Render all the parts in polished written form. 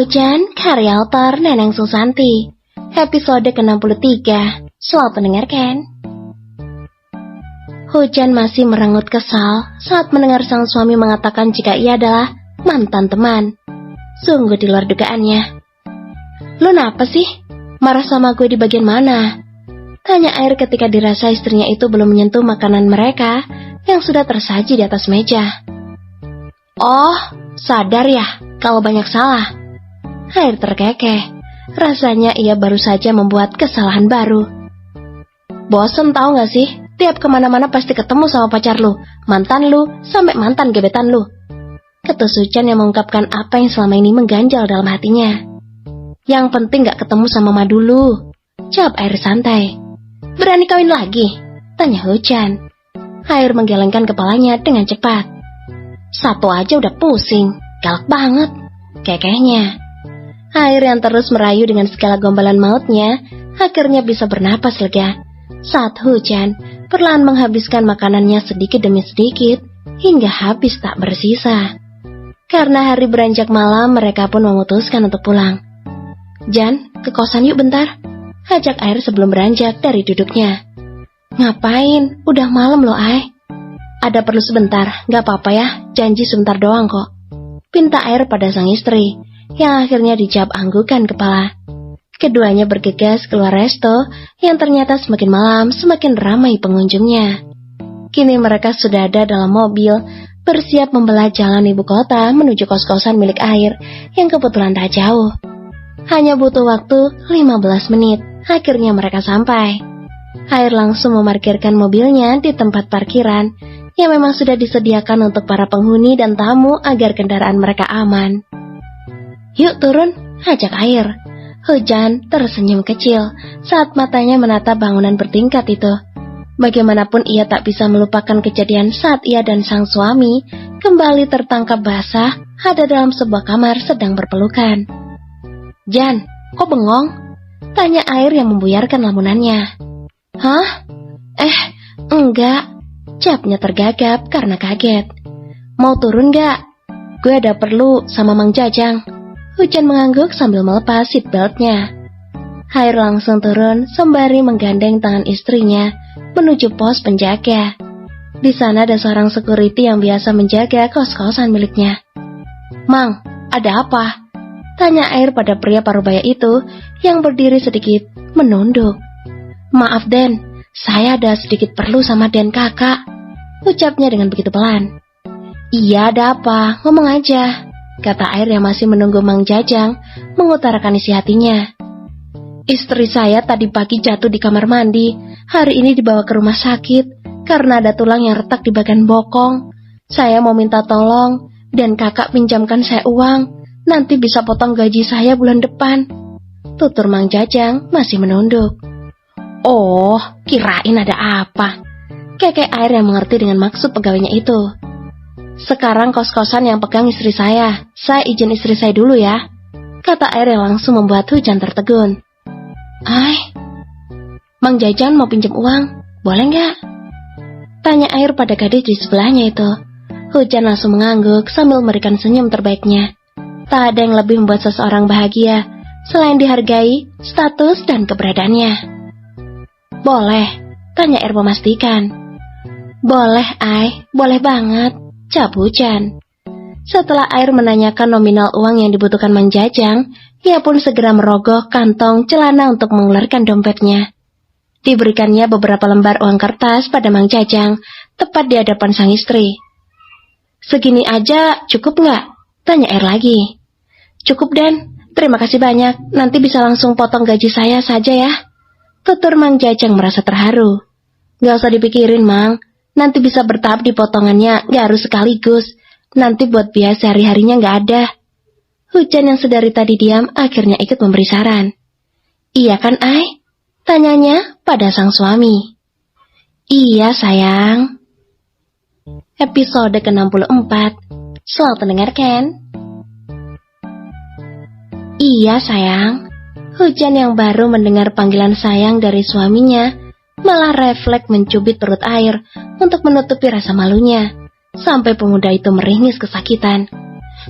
Hujan, karya autor Neneng Susanti. Episode ke-63. Selamat mendengarkan. Hujan masih merengut kesal saat mendengar sang suami mengatakan jika ia adalah mantan teman. Sungguh di luar dugaannya. "Lu napa sih? Marah sama gue di bagian mana?" tanya Air ketika dirasa istrinya itu belum menyentuh makanan mereka yang sudah tersaji di atas meja. "Oh, sadar ya kalau banyak salah." Air terkekeh. Rasanya ia baru saja membuat kesalahan baru. "Bosen tahu gak sih? Tiap kemana-mana pasti ketemu sama pacar lu, mantan lu, sampai mantan gebetan lu." Ketus Hujan yang mengungkapkan apa yang selama ini mengganjal dalam hatinya. "Yang penting gak ketemu sama Ma dulu," jawab Air santai. "Berani kawin lagi?" tanya Hujan. Air menggelengkan kepalanya dengan cepat. "Satu aja udah pusing, galak banget," kekehnya. Air yang terus merayu dengan segala gombalan mautnya akhirnya bisa bernapas lega saat Hujan perlahan menghabiskan makanannya sedikit demi sedikit hingga habis tak bersisa. Karena hari beranjak malam, mereka pun memutuskan untuk pulang. "Jan, ke kosan yuk bentar," ajak Air sebelum beranjak dari duduknya. "Ngapain? Udah malam loh, Ay." "Ada perlu sebentar, gak apa-apa ya, janji sebentar doang kok," pinta Air pada sang istri, yang akhirnya dijawab anggukan kepala. Keduanya bergegas keluar resto yang ternyata semakin malam semakin ramai pengunjungnya. Kini mereka sudah ada dalam mobil, bersiap membelah jalan ibu kota menuju kos-kosan milik Air yang kebetulan tak jauh. Hanya butuh waktu 15 menit, akhirnya mereka sampai. Air langsung memarkirkan mobilnya di tempat parkiran yang memang sudah disediakan untuk para penghuni dan tamu agar kendaraan mereka aman. "Yuk turun," ajak Air. Hujan tersenyum kecil saat matanya menatap bangunan bertingkat itu. Bagaimanapun ia tak bisa melupakan kejadian saat ia dan sang suami kembali tertangkap basah ada dalam sebuah kamar sedang berpelukan. "Jan, kok bengong?" tanya Air yang membuyarkan lamunannya. "Hah? Enggak," jawabnya tergagap karena kaget. "Mau turun gak? Gue ada perlu sama Mang Jajang." Hujan mengangguk sambil melepas seatbeltnya. Air langsung turun sembari menggandeng tangan istrinya menuju pos penjaga. Di sana ada seorang security yang biasa menjaga kos-kosan miliknya. "Mang, ada apa?" tanya Air pada pria parubaya itu yang berdiri sedikit menunduk. "Maaf Den, saya ada sedikit perlu sama Den kakak," ucapnya dengan begitu pelan. "Iya, ada apa? Ngomong aja," kata Air yang masih menunggu Mang Jajang mengutarakan isi hatinya. "Istri saya tadi pagi jatuh di kamar mandi. Hari ini dibawa ke rumah sakit karena ada tulang yang retak di bagian bokong. Saya mau minta tolong dan kakak pinjamkan saya uang. Nanti bisa potong gaji saya bulan depan," tutur Mang Jajang masih menunduk. "Oh, kirain ada apa," kekek Air yang mengerti dengan maksud pegawainya itu. "Sekarang kos-kosan yang pegang istri saya izin istri saya dulu ya," kata Air yang langsung membuat Hujan tertegun. "Ay, Mang Jajan mau pinjam uang, boleh nggak?" tanya Air pada gadis di sebelahnya itu. Hujan langsung mengangguk sambil memberikan senyum terbaiknya. Tak ada yang lebih membuat seseorang bahagia selain dihargai, status, dan keberadaannya. "Boleh?" tanya Air memastikan. "Boleh, Ay, boleh banget," jawab Hujan. Setelah Air menanyakan nominal uang yang dibutuhkan Mang Jajang, ia pun segera merogoh kantong celana untuk mengeluarkan dompetnya. Diberikannya beberapa lembar uang kertas pada Mang Jajang, tepat di hadapan sang istri. "Segini aja cukup nggak?" tanya Air lagi. "Cukup Den, terima kasih banyak, nanti bisa langsung potong gaji saya saja ya," tutur Mang Jajang merasa terharu. "Nggak usah dipikirin Mang, nanti bisa bertahap dipotongannya, nggak harus sekaligus. Nanti buat biaya sehari-harinya nggak ada." Hujan yang sedari tadi diam akhirnya ikut memberi saran. "Iya kan, Ay?" tanyanya pada sang suami. "Iya, sayang." Episode ke-64. Selamat mendengarkan. "Iya, sayang." Hujan yang baru mendengar panggilan sayang dari suaminya malah refleks mencubit perut Air untuk menutupi rasa malunya. Sampai pemuda itu meringis kesakitan.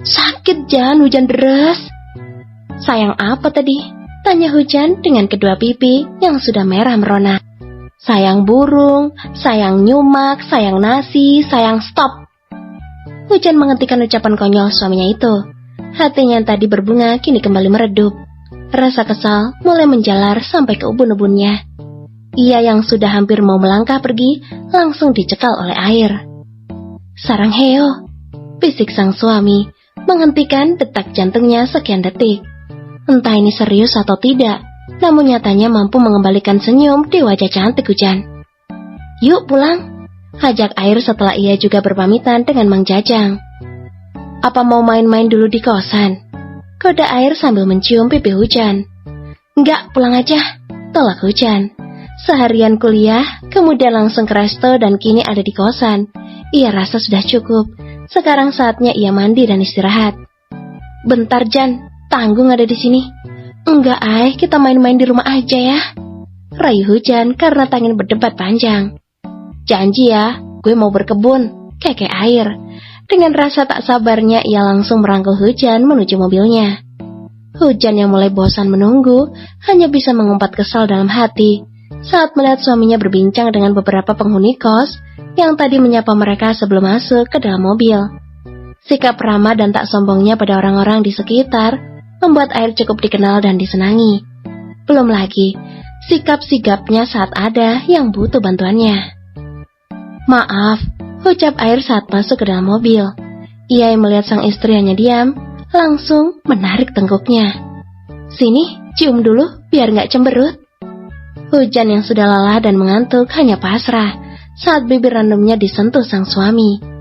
"Sakit Jan, hujan deras." Sayang apa tadi? Tanya hujan dengan kedua pipi yang sudah merah merona. Sayang burung, sayang nyumak, sayang nasi, sayang stop. Hujan menghentikan ucapan konyol suaminya itu. Hatinya yang tadi berbunga kini kembali meredup. Rasa kesal mulai menjalar sampai ke ubun-ubunnya. Ia yang sudah hampir mau melangkah pergi langsung dicekal oleh air. Sarang heo, bisik sang suami, menghentikan detak jantungnya sekian detik. Entah ini serius atau tidak, namun nyatanya mampu mengembalikan senyum di wajah cantik hujan. Yuk pulang, ajak air setelah ia juga berpamitan dengan Mang Jajang. Apa mau main-main dulu di kosan? Koda air sambil mencium pipi hujan. Enggak, pulang aja, tolak hujan. Seharian kuliah, kemudian langsung ke resto dan kini ada di kosan. Ia rasa sudah cukup. Sekarang saatnya ia mandi dan istirahat. Bentar Jan, tanggung ada di sini. Enggak kita main-main di rumah aja ya. Rayu hujan karena tak ingin berdebat panjang. Janji ya, gue mau berkebun, keke air. Dengan rasa tak sabarnya ia langsung merangkul hujan menuju mobilnya. Hujan yang mulai bosan menunggu hanya bisa mengumpat kesal dalam hati saat melihat suaminya berbincang dengan beberapa penghuni kos yang tadi menyapa mereka sebelum masuk ke dalam mobil. Sikap ramah dan tak sombongnya pada orang-orang di sekitar membuat air cukup dikenal dan disenangi. Belum lagi, sikap sigapnya saat ada yang butuh bantuannya. Maaf, ucap air saat masuk ke dalam mobil. Ia yang melihat sang istri hanya diam, langsung menarik tengkuknya. Sini, cium dulu biar gak cemberut. Hujan yang sudah lelah dan mengantuk hanya pasrah saat bibir randomnya disentuh sang suami.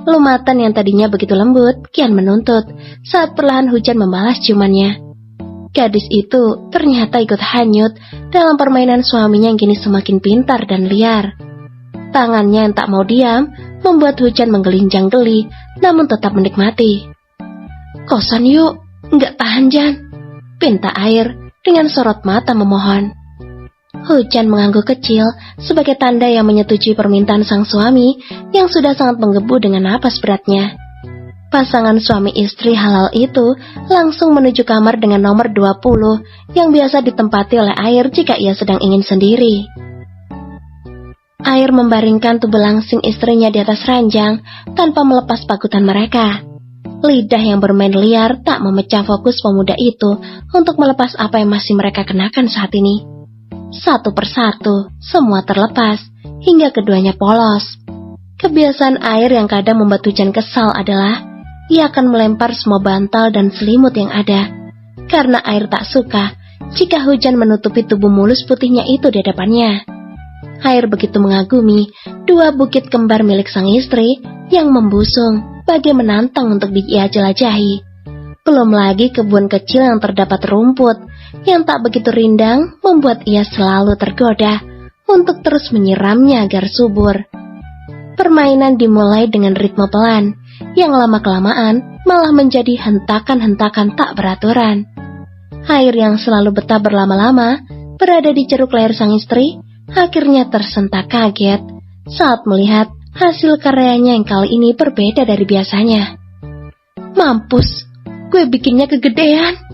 Lumatan yang tadinya begitu lembut kian menuntut saat perlahan hujan membalas ciumannya. Gadis itu ternyata ikut hanyut dalam permainan suaminya yang kini semakin pintar dan liar. Tangannya yang tak mau diam membuat hujan menggelinjang geli namun tetap menikmati. Kosan yuk, nggak tahan Jan, pinta air dengan sorot mata memohon. Hujan mengangguk kecil sebagai tanda yang menyetujui permintaan sang suami yang sudah sangat menggebu dengan napas beratnya. Pasangan suami istri halal itu langsung menuju kamar dengan nomor 20 yang biasa ditempati oleh air jika ia sedang ingin sendiri. Air membaringkan tubuh langsing istrinya di atas ranjang tanpa melepas pakutan mereka. Lidah yang bermain liar tak memecah fokus pemuda itu untuk melepas apa yang masih mereka kenakan saat ini. Satu persatu, semua terlepas, hingga keduanya polos. Kebiasaan air yang kadang membuat hujan kesal adalah ia akan melempar semua bantal dan selimut yang ada. Karena air tak suka jika hujan menutupi tubuh mulus putihnya itu di hadapannya. Air begitu mengagumi dua bukit kembar milik sang istri yang membusung bagai menantang untuk ia jelajahi. Belum lagi kebun kecil yang terdapat rumput yang tak begitu rindang membuat ia selalu tergoda untuk terus menyiramnya agar subur. Permainan dimulai dengan ritme pelan, yang lama-kelamaan malah menjadi hentakan-hentakan tak beraturan. Air yang selalu betah berlama-lama berada di ceruk leher sang istri, akhirnya tersentak kaget saat melihat hasil karyanya yang kali ini berbeda dari biasanya. Mampus, gue bikinnya kegedean.